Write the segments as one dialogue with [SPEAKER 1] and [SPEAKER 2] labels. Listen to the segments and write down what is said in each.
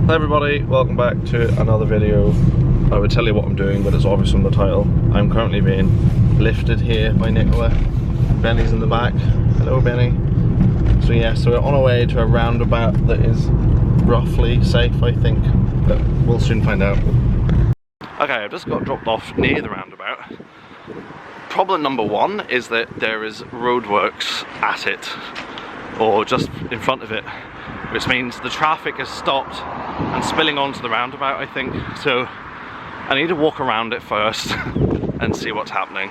[SPEAKER 1] Hi everybody, welcome back to another video. I would tell you what I'm doing, but it's obvious from the title. I'm currently being lifted here by Nicola. Benny's in the back. Hello Benny. So yeah, so we're on our way to a roundabout that is roughly safe, I think, but we'll soon find out. Okay, I've just got dropped off near the roundabout. Problem number one is that there is roadworks at it, or just in front of it, which means the traffic is stopped and spilling onto the roundabout, I think. So I need to walk around it first and see what's happening.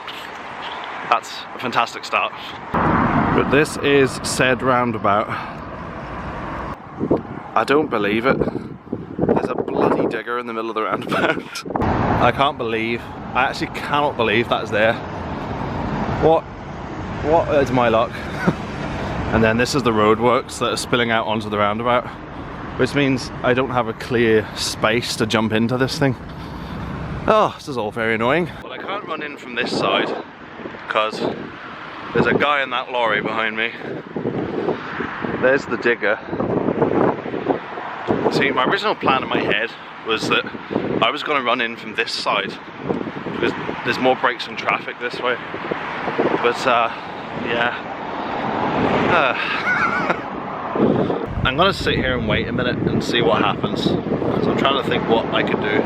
[SPEAKER 1] That's a fantastic start. But this is said roundabout. I don't believe it. There's a bloody digger in the middle of the roundabout. I actually cannot believe that is there. What is my luck? And then this is the roadworks that are spilling out onto the roundabout, which means I don't have a clear space to jump into this thing. Oh, this is all very annoying. Well, I can't run in from this side because there's a guy in that lorry behind me. There's the digger. See, my original plan in my head was that I was going to run in from this side because there's more brakes and traffic this way. But yeah. I'm gonna sit here and wait a minute and see what happens. So I'm trying to think what I could do.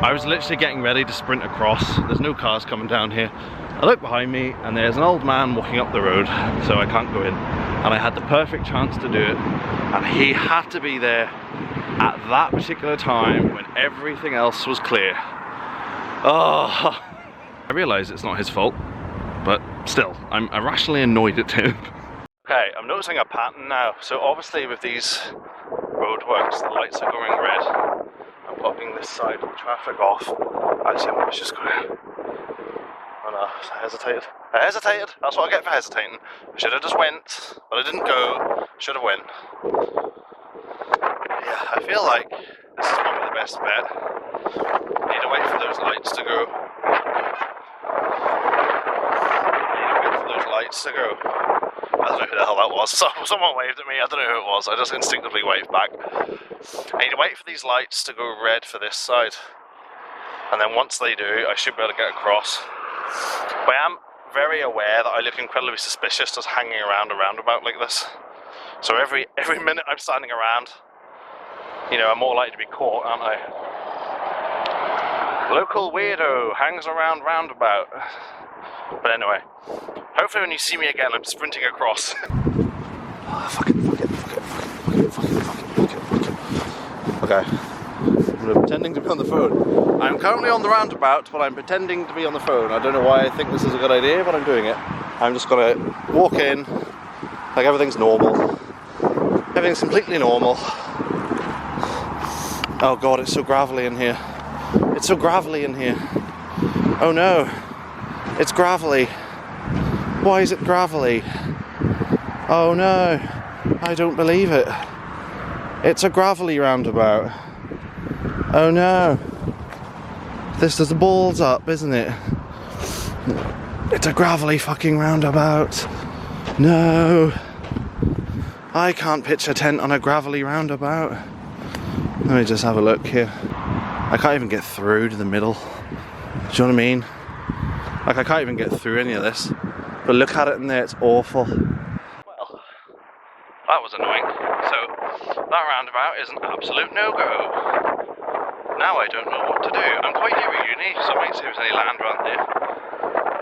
[SPEAKER 1] I was literally getting ready to sprint across. There's no cars coming down here. I look behind me and there's an old man walking up the road, so I can't go in. And I had the perfect chance to do it, and he had to be there at that particular time when everything else was clear. Oh, I realise it's not his fault, but still, I'm irrationally annoyed at him. Okay, I'm noticing a pattern now. So obviously with these roadworks, the lights are going red. I'm blocking this side of the traffic off. Actually, I was just going to... Oh no, I hesitated. I hesitated! That's what I get for hesitating. I should have just went, but I didn't go. Should have went. Yeah, I feel like this is probably the best bet. I need to wait for those lights to go. I don't know who the hell that was. Someone waved at me, I don't know who it was. I just instinctively waved back. I need to wait for these lights to go red for this side. And then once they do, I should be able to get across. But I am very aware that I look incredibly suspicious just hanging around a roundabout like this. So every minute I'm standing around, you know, I'm more likely to be caught, aren't I? Local weirdo hangs around roundabout. But anyway, hopefully when you see me again, I'm sprinting across. Oh, fuck it. Okay, I'm pretending to be on the phone. I'm currently on the roundabout, but I'm pretending to be on the phone. I don't know why I think this is a good idea, but I'm doing it. I'm just gonna walk in, like everything's normal. Everything's completely normal. Oh god, it's so gravelly in here. It's so gravelly in here. Oh no. It's gravelly. Why is it gravelly? Oh no. I don't believe it. It's a gravelly roundabout. Oh no. This is the balls up, isn't it? It's a gravelly fucking roundabout. No. I can't pitch a tent on a gravelly roundabout. Let me just have a look here. I can't even get through to the middle. Do you know what I mean? Like, I can't even get through any of this. But look at it in there, it's awful. Well, that was annoying. So, that roundabout is an absolute no-go. Now I don't know what to do. I'm quite near a uni, so I might see if there's any land around there.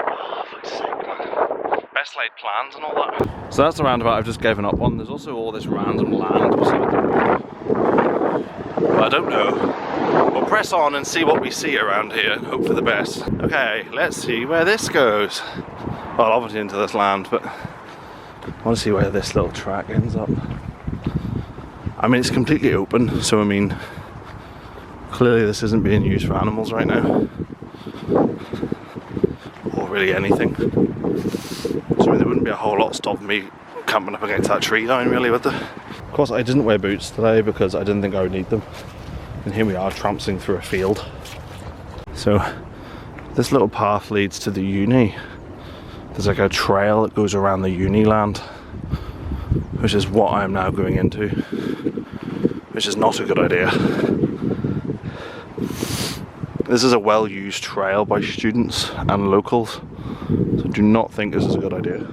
[SPEAKER 1] Oh, fuck's sake, man. Best laid plans and all that. So that's the roundabout I've just given up on. There's also all this random land. But I don't know. We'll press on and see what we see around here and hope for the best. Okay, let's see where this goes. Well, obviously into this land, but I want to see where this little track ends up. I mean, it's completely open, so I mean, clearly this isn't being used for animals right now. Or really anything. So I mean, there wouldn't be a whole lot stopping me camping up against that tree line, really, would there? Of course, I didn't wear boots today because I didn't think I would need them. And here we are, tramping through a field. So this little path leads to the uni. There's like a trail that goes around the uni land, which is what I'm now going into, which is not a good idea. This is a well-used trail by students and locals, so I do not think this is a good idea.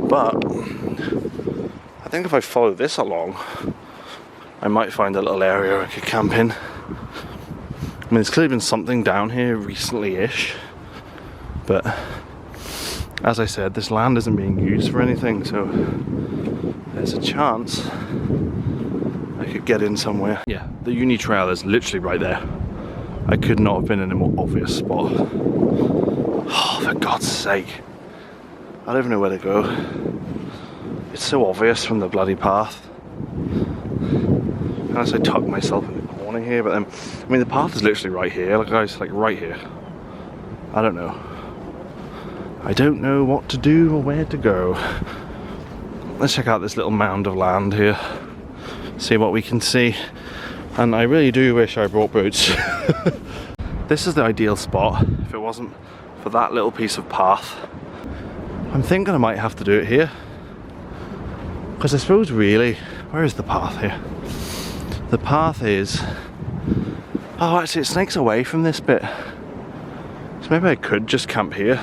[SPEAKER 1] But I think if I follow this along, I might find a little area I could camp in. I mean, there's clearly been something down here recently-ish, but as I said, this land isn't being used for anything, so there's a chance I could get in somewhere. Yeah, the uni trail is literally right there. I could not have been in a more obvious spot. Oh, for God's sake. I don't even know where to go. It's so obvious from the bloody path. Unless I tuck myself in the corner here, but then, I mean, the path is literally right here. Look, guys, like right here. I don't know. I don't know what to do or where to go. Let's check out this little mound of land here. See what we can see. And I really do wish I brought boots. This is the ideal spot if it wasn't for that little piece of path. I'm thinking I might have to do it here. Because I suppose really, where is the path here? The path is... Oh, actually it snakes away from this bit. So maybe I could just camp here.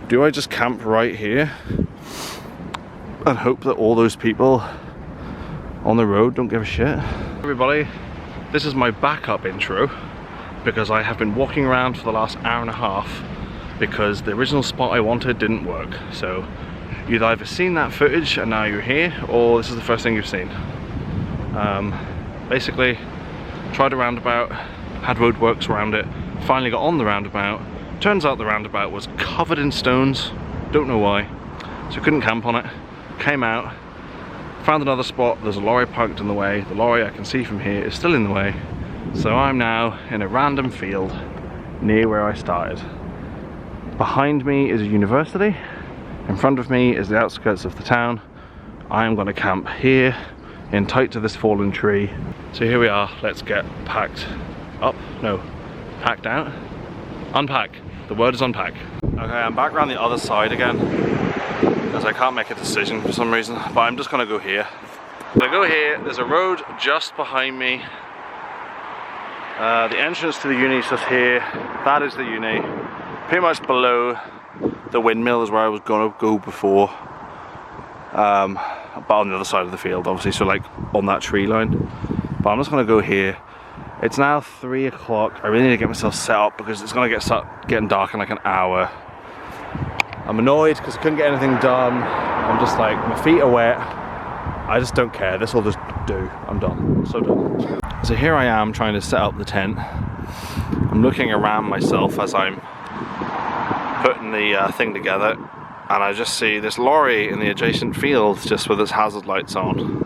[SPEAKER 1] Do I just camp right here and hope that all those people on the road don't give a shit? Everybody, this is my backup intro because I have been walking around for the last hour and a half because the original spot I wanted didn't work. So you've either seen that footage and now you're here, or this is the first thing you've seen. Basically, tried a roundabout, had roadworks around it, finally got on the roundabout. Turns out the roundabout was covered in stones, don't know why, so couldn't camp on it. Came out, found another spot, there's a lorry parked in the way. The lorry I can see from here is still in the way. So I'm now in a random field near where I started. Behind me is a university, in front of me is the outskirts of the town. I am going to camp here, in tight to this fallen tree. So here we are, let's get packed up, no, packed out, unpack. The word is unpack. Okay, I'm back around the other side again because I can't make a decision for some reason, but I'm just gonna go here. So I go here, there's a road just behind me. The entrance to the uni is just here. That is the uni. Pretty much below the windmill is where I was gonna go before. But on the other side of the field, obviously, so like on that tree line. But I'm just gonna go here. It's now 3 o'clock. I really need to get myself set up because it's gonna start getting dark in like an hour. I'm annoyed because I couldn't get anything done. I'm just like, my feet are wet. I just don't care. This will just do. I'm done. I'm so done. So here I am trying to set up the tent. I'm looking around myself as I'm putting the thing together, and I just see this lorry in the adjacent field just with its hazard lights on.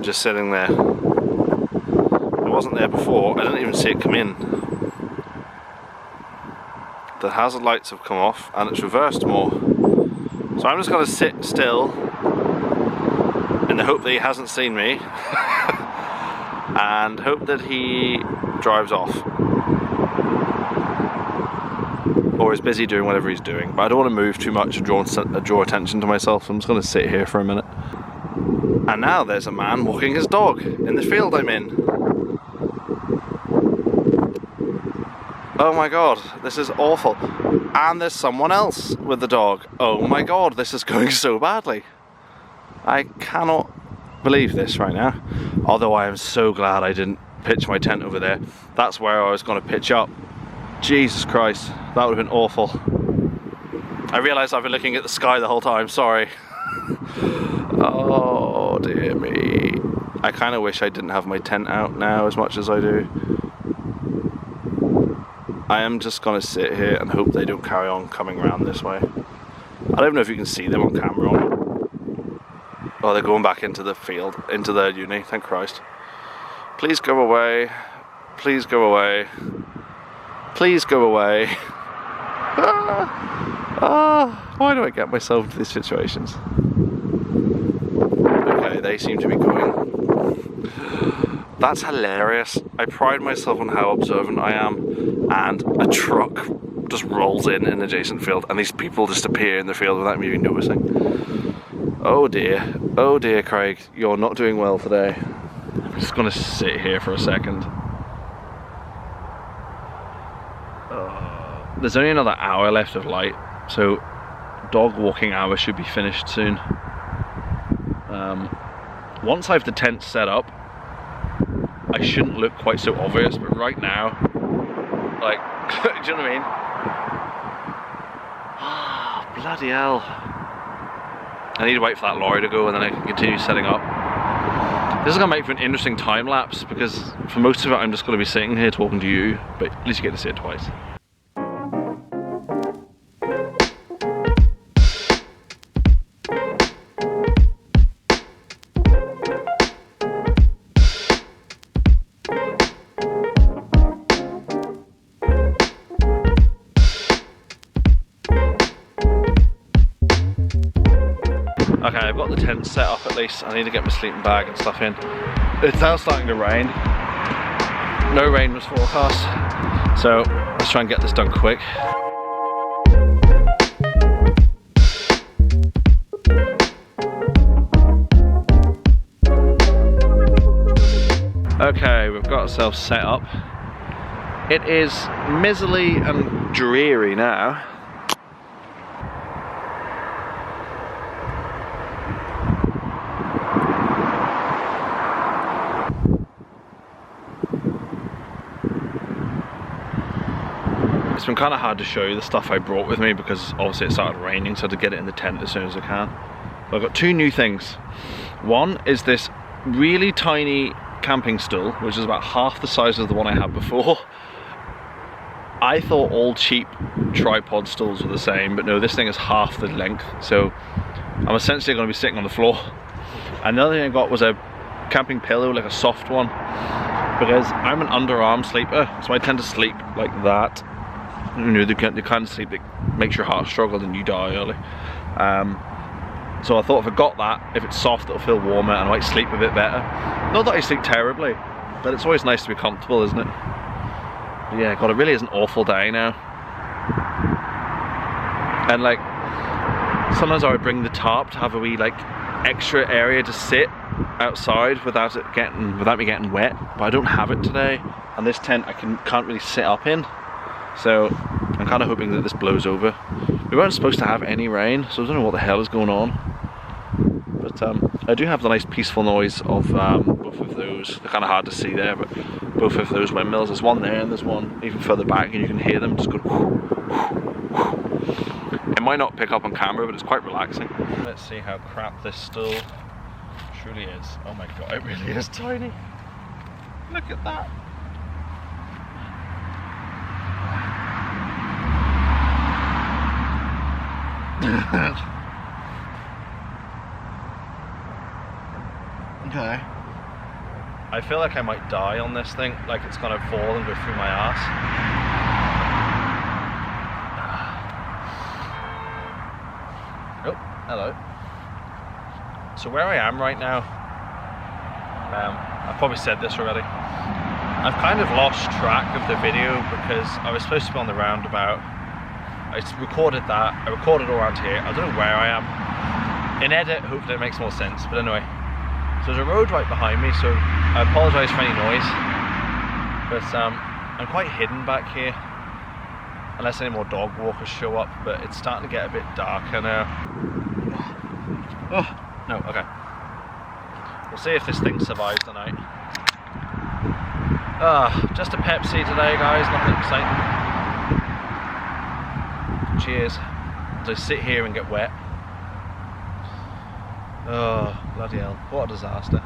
[SPEAKER 1] Just sitting there. It wasn't there before. I didn't even see it come in. The hazard lights have come off and it's reversed more. So I'm just going to sit still in the hope that he hasn't seen me and hope that he drives off or is busy doing whatever he's doing. But I don't want to move too much and draw attention to myself, so I'm just going to sit here for a minute. And now there's a man walking his dog in the field I'm in. Oh my god, this is awful. And there's someone else with the dog. Oh my god, this is going so badly. I cannot believe this right now. Although I am so glad I didn't pitch my tent over there. That's where I was going to pitch up. Jesus Christ, that would have been awful. I realised I've been looking at the sky the whole time, sorry. Oh dear me. I kind of wish I didn't have my tent out now as much as I do. I am just going to sit here and hope they don't carry on coming around this way. I don't know if you can see them on camera or not. Oh, they're going back into the field, into their uni, thank Christ. Please go away. Please go away. Please go away. Why do I get myself into these situations? Okay, they seem to be going. That's hilarious. I pride myself on how observant I am, and a truck just rolls in an adjacent field, and these people just appear in the field without me even noticing. Oh dear, Craig, you're not doing well today. I'm just gonna sit here for a second. There's only another hour left of light, so dog walking hour should be finished soon. Once I have the tent set up, I shouldn't look quite so obvious, but right now, like, do you know what I mean? Ah, bloody hell. I need to wait for that lorry to go and then I can continue setting up. This is going to make for an interesting time lapse because for most of it I'm just going to be sitting here talking to you, but at least you get to see it twice. Okay, I've got the tent set up at least. I need to get my sleeping bag and stuff in. It's now starting to rain. No rain was forecast, so let's try and get this done quick. Okay, we've got ourselves set up. It is miserly and dreary now. It's been kind of hard to show you the stuff I brought with me because obviously it started raining, so I had to get it in the tent as soon as I can. But I've got two new things. One is this really tiny camping stool, which is about half the size of the one I had before. I thought all cheap tripod stools were the same, but no, this thing is half the length, so I'm essentially going to be sitting on the floor. Another thing I got was a camping pillow, like a soft one, because I'm an underarm sleeper, so I tend to sleep like that. You know, the kind of sleep that makes your heart struggle and you die early. So I thought if I got that, if it's soft it'll feel warmer and I might sleep a bit better. Not that I sleep terribly, but it's always nice to be comfortable, isn't it? But yeah, God, it really is an awful day now. And like, sometimes I would bring the tarp to have a wee like extra area to sit outside without me getting wet, but I don't have it today. And this tent I can't really sit up in. So I'm kind of hoping that this blows over. We weren't supposed to have any rain, so I don't know what the hell is going on. But I do have the nice peaceful noise of both of those. They're kind of hard to see there, but both of those windmills. There's one there and there's one even further back, and you can hear them just go. It might not pick up on camera, but it's quite relaxing. Let's see how crap this stool truly is. Oh my God, it really is tiny. Look at that. Okay. I feel like I might die on this thing, like it's gonna fall and go through my ass. Oh, hello. So where I am right now, I've probably said this already, I've kind of lost track of the video because I was supposed to be on the roundabout. I recorded that, I recorded all around here. I don't know where I am. In edit, hopefully it makes more sense, but anyway. So there's a road right behind me, so I apologise for any noise. But I'm quite hidden back here, unless any more dog walkers show up, but it's starting to get a bit darker now. Oh, no, okay. We'll see if this thing survives the night. Just a Pepsi today, guys, nothing exciting. Cheers. So sit here and get wet. Oh, bloody hell. What a disaster.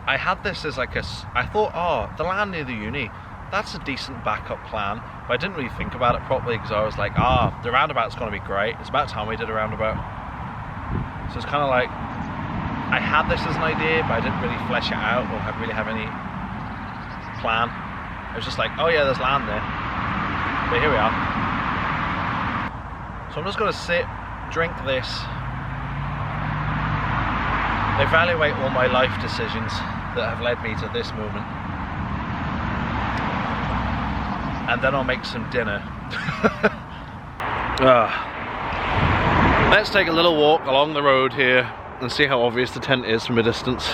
[SPEAKER 1] I had this as like I thought, oh, the land near the uni, that's a decent backup plan. But I didn't really think about it properly because I was like, the roundabout's going to be great. It's about time we did a roundabout. So it's kind of like, I had this as an idea, but I didn't really flesh it out or really have any plan. I was just like, oh yeah, there's land there. But here we are. So I'm just going to sit, drink this, evaluate all my life decisions that have led me to this moment. And then I'll make some dinner. Let's take a little walk along the road here and see how obvious the tent is from a distance.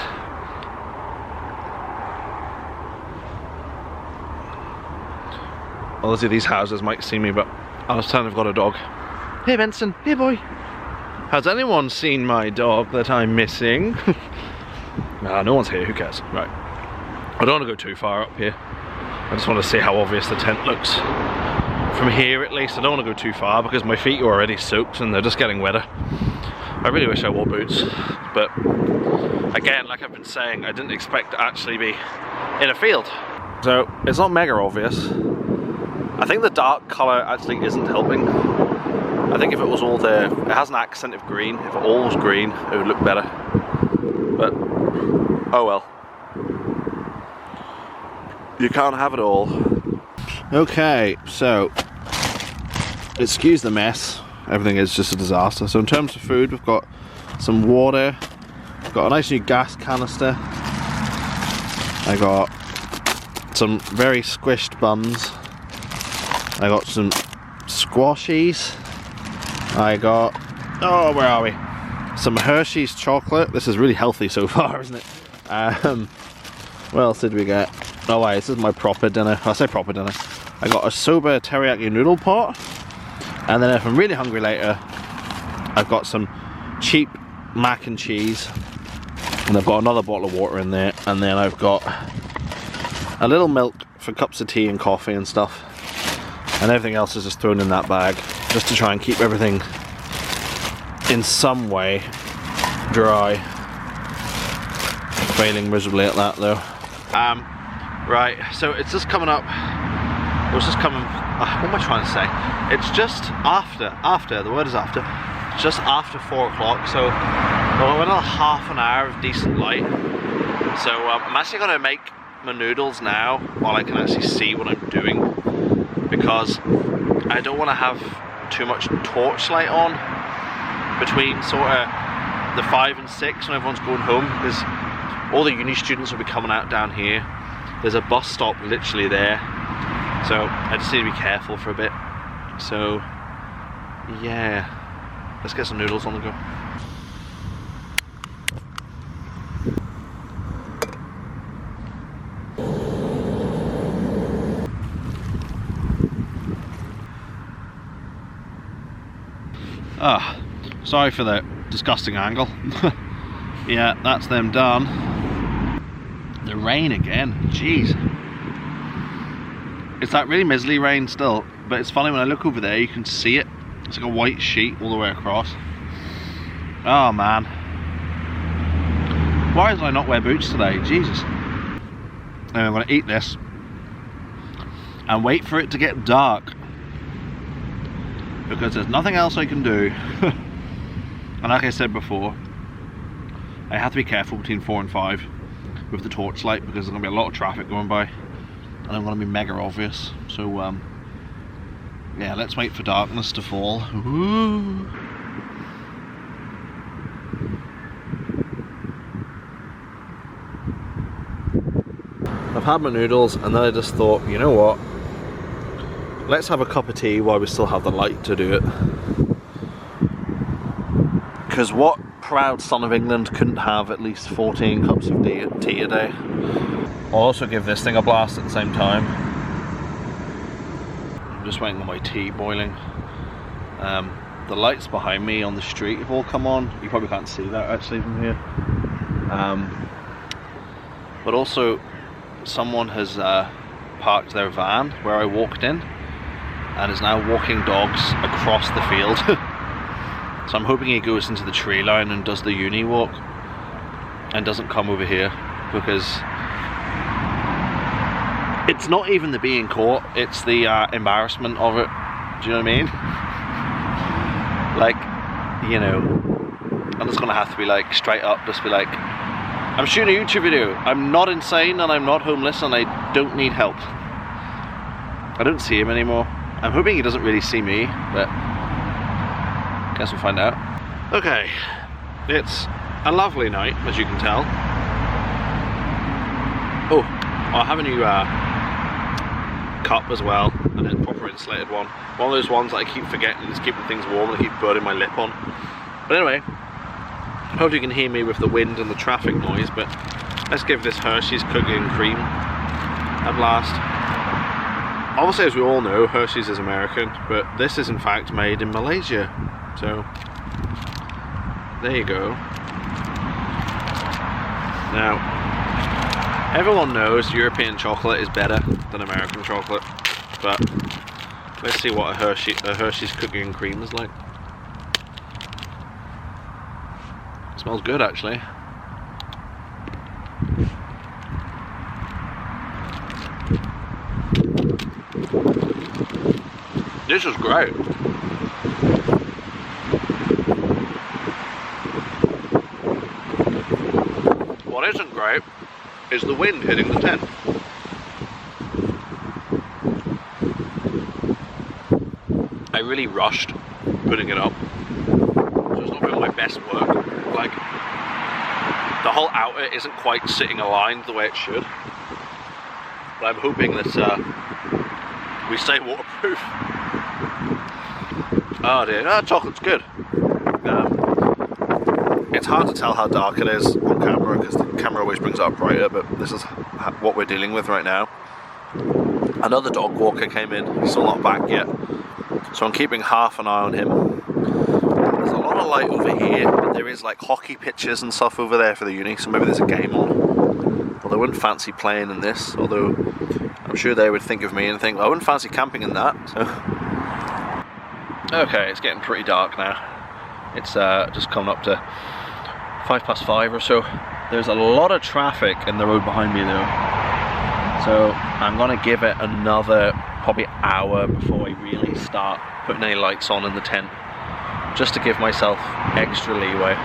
[SPEAKER 1] Obviously these houses might see me, but I was telling I've got a dog. Hey Benson, hey boy. Has anyone seen my dog that I'm missing? No one's here, who cares? Right. I don't want to go too far up here. I just want to see how obvious the tent looks. From here at least, I don't want to go too far because my feet are already soaked and they're just getting wetter. I really wish I wore boots, but again, like I've been saying, I didn't expect to actually be in a field. So it's not mega obvious. I think the dark colour actually isn't helping. I think if it was all there, it has an accent of green. If it all was green, it would look better. But, oh well. You can't have it all. Okay, so, excuse the mess. Everything is just a disaster. So in terms of food, we've got some water. We've got a nice new gas canister. I got some very squished buns. I got some squashies. I got, oh, where are we? Some Hershey's chocolate. This is really healthy so far, isn't it? What else did we get? Oh wait, this is my proper dinner. I say proper dinner. I got a soba teriyaki noodle pot. And then if I'm really hungry later, I've got some cheap mac and cheese. And I've got another bottle of water in there. And then I've got a little milk for cups of tea and coffee and stuff. And everything else is just thrown in that bag, just to try and keep everything in some way dry. Failing miserably at that though. Right, so it's just coming up. It was just coming. What am I trying to say? It's just after. The word is after. Just after 4 o'clock. So we're another half an hour of decent light. So I'm actually going to make my noodles now while I can actually see what I'm doing, because I don't want to have too much torchlight on between sort of the 5 and 6 when everyone's going home, because all the uni students will be coming out down here. There's a bus stop literally there, so I just need to be careful for a bit. So yeah, let's get some noodles on the go. Sorry for the disgusting angle. Yeah, that's them done. The rain again, jeez. It's that really miserly rain still, but it's funny when I look over there you can see it. It's like a white sheet all the way across. Oh man. Why did I not wear boots today? Jesus. Anyway, I'm going to eat this and wait for it to get dark, because there's nothing else I can do. And like I said before, I have to be careful between 4 and 5 with the torchlight, because there's going to be a lot of traffic going by and I'm going to be mega obvious. So yeah, let's wait for darkness to fall. Ooh. I've had my noodles and then I just thought, you know what, let's have a cup of tea while we still have the light to do it. Because what proud son of England couldn't have at least 14 cups of tea a day? I'll also give this thing a blast at the same time. I'm just waiting on my tea boiling. The lights behind me on the street have all come on. You probably can't see that actually from here. But also, someone has parked their van where I walked in and is now walking dogs across the field. So I'm hoping he goes into the tree line and does the uni walk and doesn't come over here, because it's not even the being caught, it's the embarrassment of it. Do you know what I mean? Like, you know, I'm just gonna have to be like straight up, just be like, I'm shooting a YouTube video, I'm not insane and I'm not homeless and I don't need help. I don't see him anymore. I'm hoping he doesn't really see me, but guess we'll find out. Okay, it's a lovely night, as you can tell. Oh, I have a new cup as well, and a proper insulated one. One of those ones that I keep forgetting is keeping things warm and I keep burning my lip on. But anyway, hopefully you can hear me with the wind and the traffic noise, but let's give this Hershey's cookie and cream at last. Obviously, as we all know, Hershey's is American, but this is in fact made in Malaysia. So, there you go. Now, everyone knows European chocolate is better than American chocolate, but let's see what a Hershey's cookie and cream is like. It smells good, actually. This is great. What isn't great is the wind hitting the tent. I really rushed putting it up, so it's not been my best work. Like, the whole outer isn't quite sitting aligned the way it should, but I'm hoping that we stay waterproof. Oh dear, chocolate's good. It's hard to tell how dark it is on camera because the camera always brings it up brighter, but this is what we're dealing with right now. Another dog walker came in, he's still not back yet, so I'm keeping half an eye on him. There's a lot of light over here, but there is like hockey pitches and stuff over there for the uni, so maybe there's a game on. Although I wouldn't fancy playing in this, although I'm sure they would think of me and think, well, I wouldn't fancy camping in that. So. Okay, it's getting pretty dark now. It's just coming up to 5:05 or so. There's a lot of traffic in the road behind me though, so I'm gonna give it another probably hour before I really start putting any lights on in the tent, just to give myself extra leeway.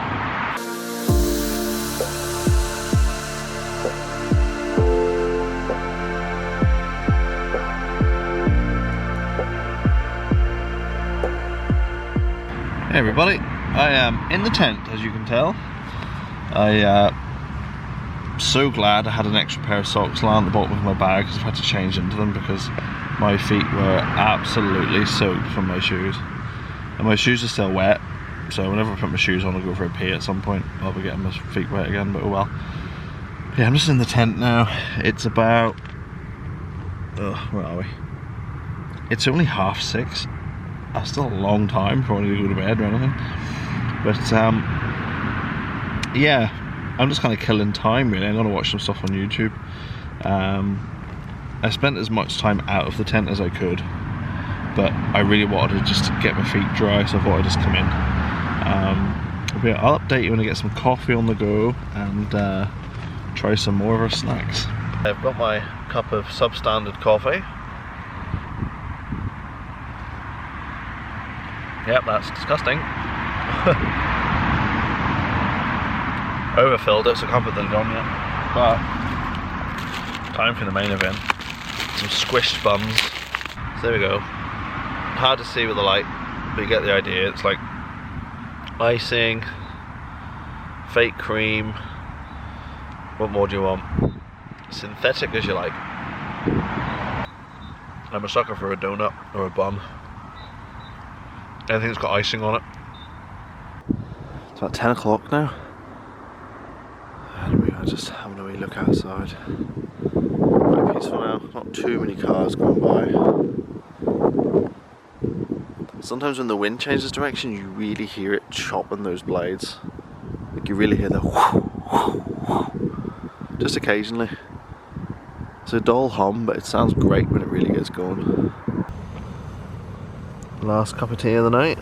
[SPEAKER 1] Hey everybody, I am in the tent, as you can tell. I'm so glad I had an extra pair of socks lying at the bottom of my bag because I've had to change into them because my feet were absolutely soaked from my shoes. And my shoes are still wet, so whenever I put my shoes on I'll go for a pee at some point. I'll be getting my feet wet again, but oh well. Yeah, I'm just in the tent now. It's about... where are we? It's only 6:30. That's still a long time for me to go to bed or anything. But yeah, I'm just kind of killing time really. I'm going to watch some stuff on YouTube. I spent as much time out of the tent as I could, but I really wanted to just get my feet dry, so I thought I'd just come in. But yeah, I'll update you when I get some coffee on the go and try some more of our snacks. I've got my cup of substandard coffee. Yep, that's disgusting. Overfilled it, so I can't put the lid on yet. But time for the main event. Some squished buns. So there we go. Hard to see with the light, but you get the idea. It's like icing, fake cream. What more do you want? Synthetic as you like. I'm a sucker for a donut or a bun. Anything that's got icing on it. It's about 10 o'clock now. And we are just having a wee look outside. Quite peaceful now, not too many cars going by. Sometimes when the wind changes direction, you really hear it chopping those blades. Like you really hear the whoosh, whoosh, whoosh. Just occasionally. It's a dull hum, but it sounds great when it really gets going. Last cup of tea of the night.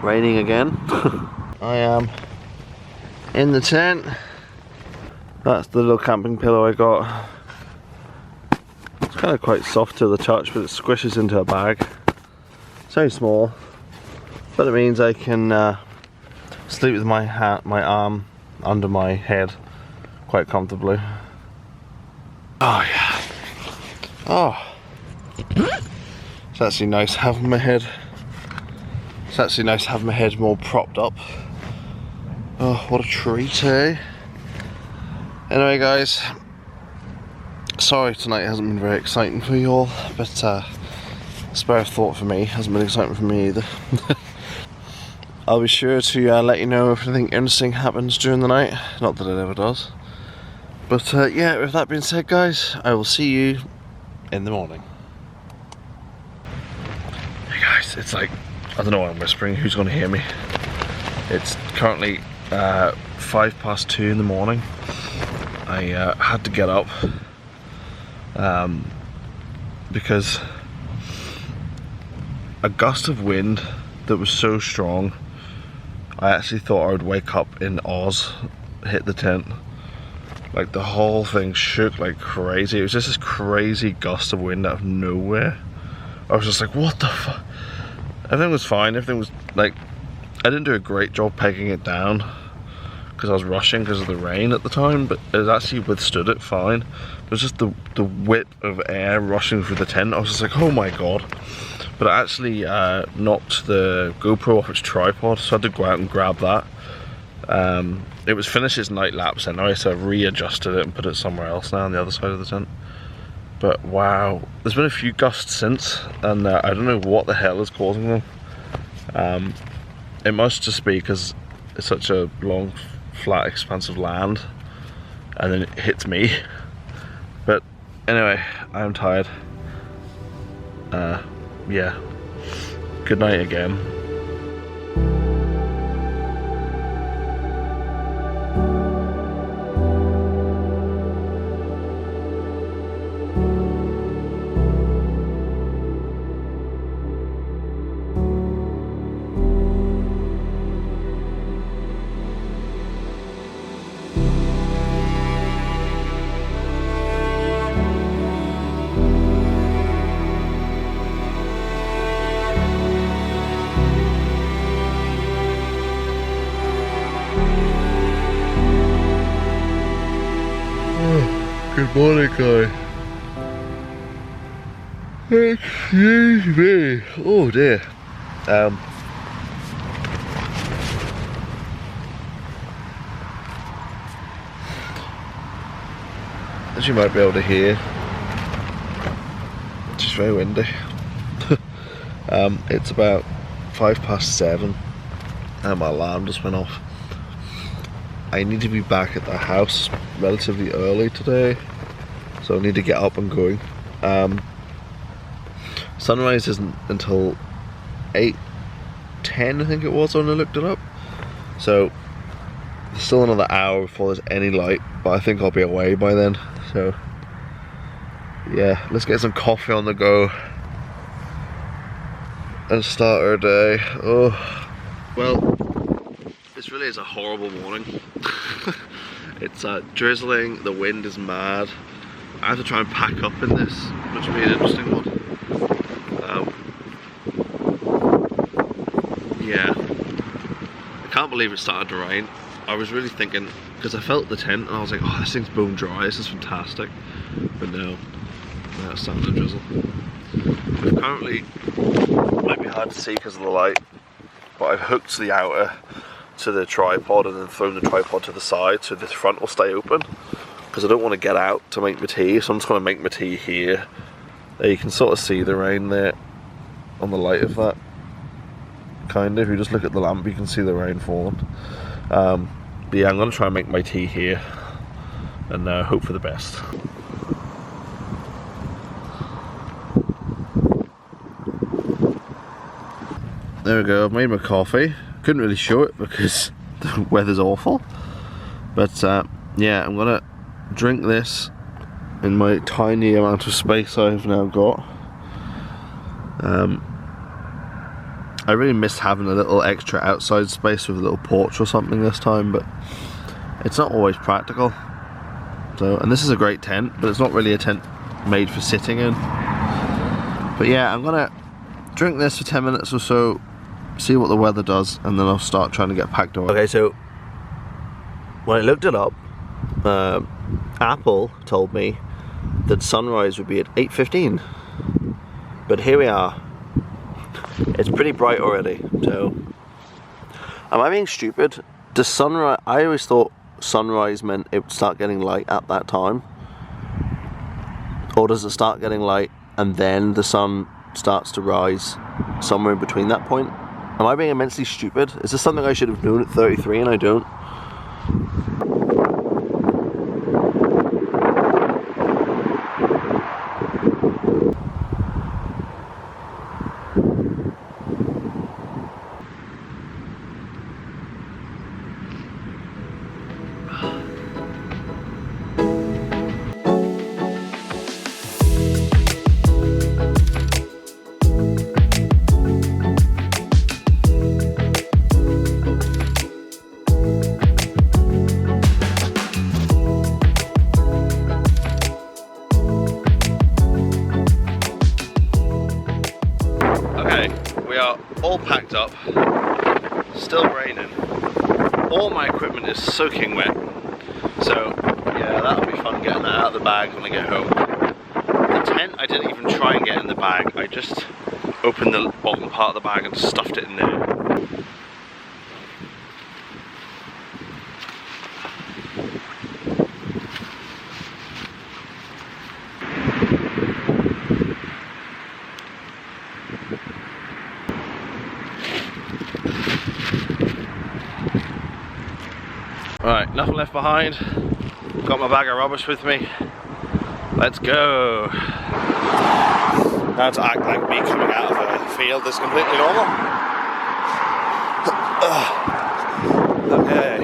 [SPEAKER 1] Raining again. I am in the tent. That's the little camping pillow I got. It's kind of quite soft to the touch, but it squishes into a bag. It's very small, but it means I can sleep with my arm under my head quite comfortably. Oh yeah. Oh, it's actually nice having my head It's actually nice to have my head more propped up. Oh, what a treat, eh? Anyway guys, sorry tonight hasn't been very exciting for you all, but spare thought for me, hasn't been exciting for me either. I'll be sure to let you know if anything interesting happens during the night, not that it ever does. But yeah, with that being said guys, I will see you in the morning. Hey guys, it's like, I don't know why I'm whispering, who's going to hear me? It's currently 2:05 in the morning. I had to get up because a gust of wind that was so strong, I actually thought I would wake up in Oz, hit the tent. Like the whole thing shook like crazy. It was just this crazy gust of wind out of nowhere. I was just like, what the fuck? Everything was fine, everything was like, I didn't do a great job pegging it down because I was rushing because of the rain at the time, but it actually withstood it fine. It was just the whip of air rushing through the tent. I was just like, oh my god. But I actually knocked the GoPro off its tripod, so I had to go out and grab that. It was finished its night lapse anyway, so I've readjusted it and put it somewhere else now on the other side of the tent. But wow, there's been a few gusts since, and I don't know what the hell is causing them. It must just be because it's such a long, flat expanse of land, and then it hits me. But anyway, I'm tired. Yeah, good night again. Good morning, guys. Excuse me. Oh dear. As you might be able to hear, it's just very windy. It's about 7:05 and my alarm just went off. I need to be back at the house relatively early today, so I need to get up and going. Sunrise isn't until 8:10, I think it was when I looked it up. So there's still another hour before there's any light, but I think I'll be away by then. So yeah, let's get some coffee on the go and start our day. Oh, well, this really is a horrible morning. It's drizzling, the wind is mad. I have to try and pack up in this, which will be an interesting one. Yeah, I can't believe it started to rain. I was really thinking, because I felt the tent and I was like, oh, this thing's bone dry, this is fantastic. But no, now it's starting to drizzle. We've currently, might be hard to see because of the light, but I've hooked the outer to the tripod and then thrown the tripod to the side so the front will stay open, because I don't want to get out to make my tea, so I'm just going to make my tea here. There you can sort of see the rain there on the light of that, kind of. If you just look at the lamp you can see the rain falling. But yeah, I'm going to try and make my tea here and hope for the best. There we go, I've made my coffee. Couldn't really show it because the weather's awful, but yeah, I'm gonna drink this in my tiny amount of space I've now got. I really miss having a little extra outside space with a little porch or something this time, but it's not always practical. So, and this is a great tent, but it's not really a tent made for sitting in. But yeah, I'm gonna drink this for 10 minutes or so, see what the weather does, and then I'll start trying to get packed away. Okay, so when I looked it up, Apple told me that sunrise would be at 8:15, but here we are.
[SPEAKER 2] It's pretty bright already, so... Am I being stupid? Does sunrise... I always thought sunrise meant it would start getting light at that time. Or does it start getting light and then the sun starts to rise somewhere in between that point? Am I being immensely stupid? Is this something I should have known at 33 and I don't? All packed up, still raining, all my equipment is soaking wet, so yeah, that'll be fun getting that out of the bag when I get home. The tent, I didn't even try and get in the bag, I just opened the bottom part of the bag and stuffed it in there. Right, nothing left behind. Got my bag of rubbish with me. Let's go. Now to act like me coming out of a field is completely normal. Okay.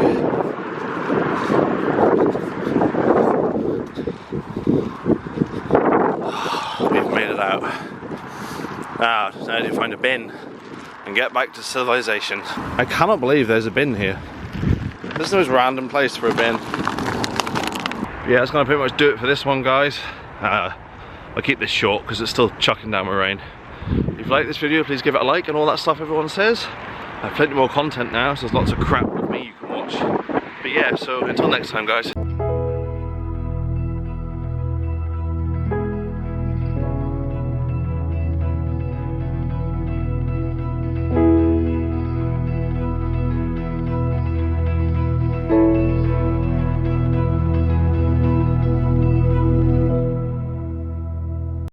[SPEAKER 2] We've made it out. Now, I need to find a bin and get back to civilization. I cannot believe there's a bin here. This is the most random place for a bin. Yeah, that's gonna pretty much do it for this one, guys. I'll keep this short because it's still chucking down with rain. If you like this video, please give it a like and all that stuff everyone says. I have plenty more content now, so there's lots of crap with me you can watch. But yeah, so until next time, guys.